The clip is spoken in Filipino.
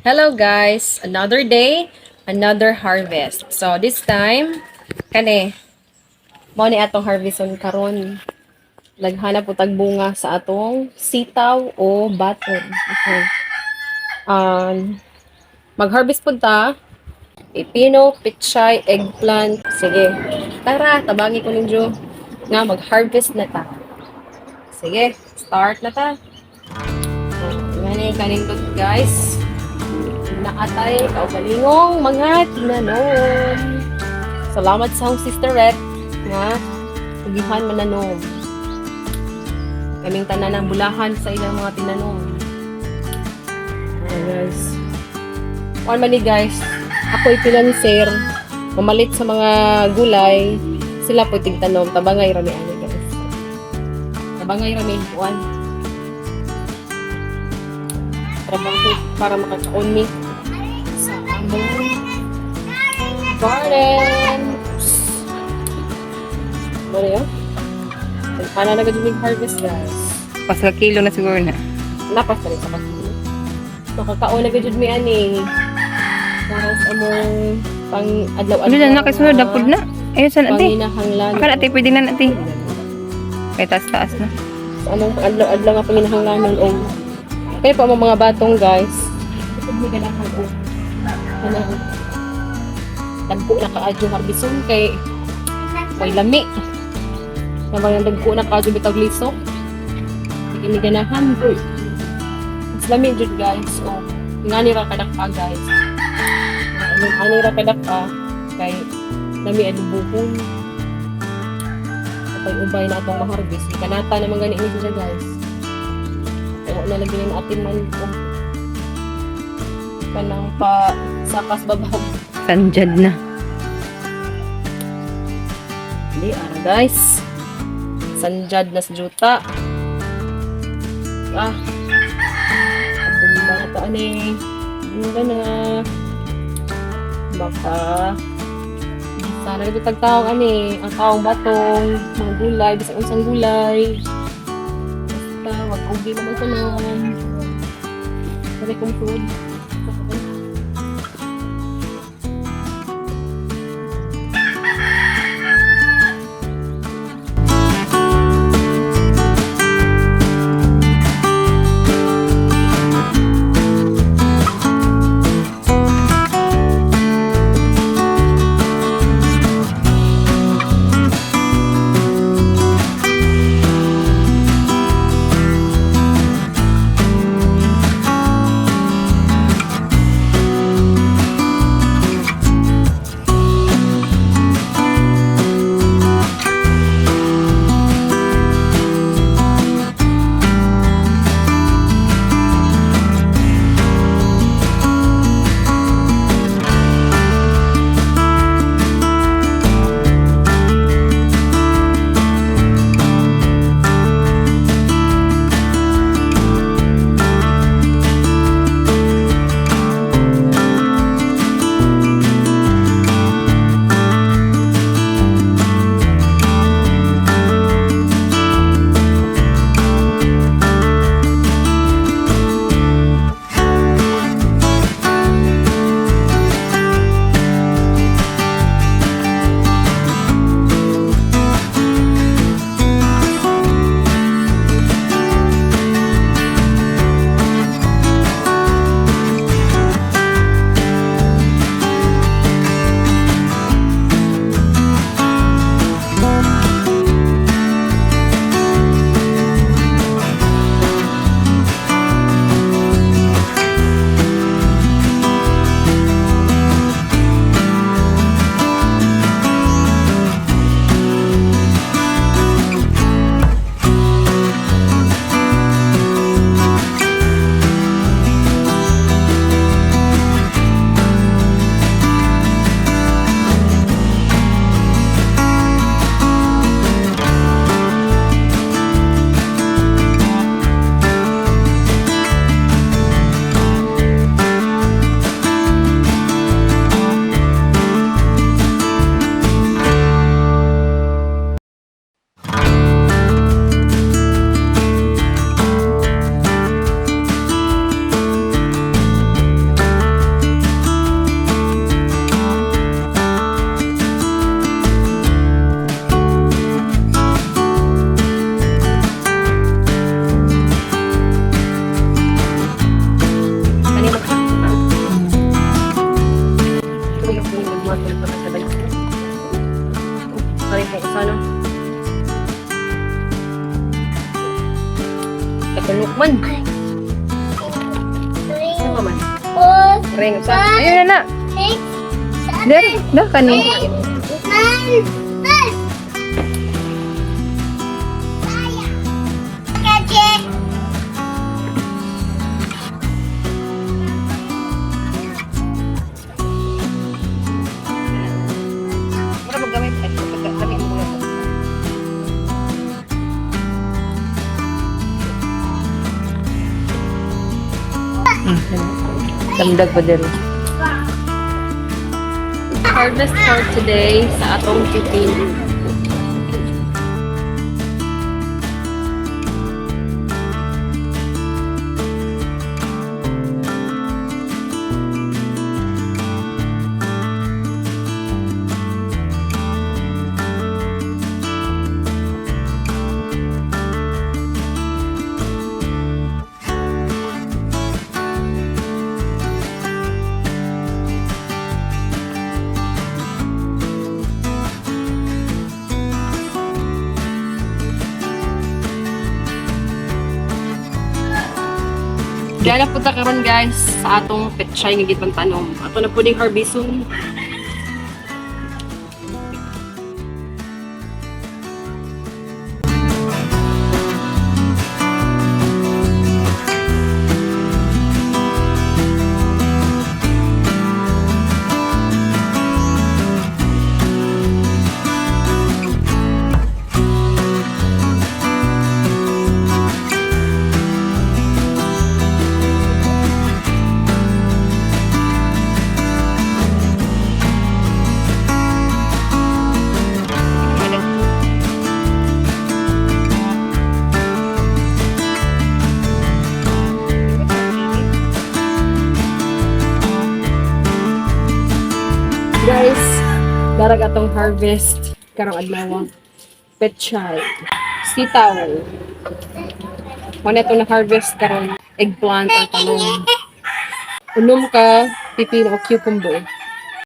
Hello guys, another day, another harvest. So this time, mo ni atong harveston karon. Naghanap po tag bunga sa atong sitaw o baton. Okay. Mag-harvest po ta. Pipino, pichay, eggplant. Sige. Tara, tabangi ko ninyo nga mag-harvest na ta. Sige, start na ta. Yan kanindot guys. Naatay kaugalingong mga tinanom. Salamat sa akong sister Red nga tugihan mananom. Kaming tanan ng bulahan sa ilang mga tinanom. Guys. One mali guys, ako ipilanser, mamalit sa mga gulay, sila po tigtanom, tabangay rami ani guys. Tabangay rami kuan. Trabaho para makakaon mi sa among garden. Ano yun? Ano na gano'n yung harvest guys? Pasal kilo na siguro na. Napas na rin sa pagkilo. Nakakaon na gano'n mi ani. Para sa among pang adlaw-adlaw. Ano na nakasunod na pud na. Ayun sa natin. Panginahanglan. Aka natin pwede na natin. Kaya taas-taas na. Sa among pang adlaw-adlaw nga panginahanglan ng kaya po ang mga batong guys. Hindi ka lang hago. Dagko na kaadyo harbison kay may lami. Namang dagko na kaadyo bitag lisok. Hindi ni ganahan po. Mas lami jud guys. O ngani ra kadak pa guys. Ani ra kadak pa kay lami adubuhon. Kapag ubay na atong ma-harvest, kanata naman gani ni siya guys. Na lagi ng atin man po kanang pa sakas babaw Sanjad na. hindi ara guys sanjad na sa juta abong ba na ito ani na baka sana ito tagtaong ani ang taong batong mga gulay bisang unsang gulay wag ubi naman ko lang. Sabi kong food. Ring sa. Ayun na. There, dah kani. Mura magamit ay paggamit mo. Damdag pa din. Harvest for today sa atong chicken. Diyan na punta karon guys sa atong petchay nga gitang tanom. Ato na puding harveston. Guys, darag atong harvest karong adlaw. Petchay, sitaw. Muna itong na-harvest karon eggplant at talong. Unom ka, pipino o cucumber.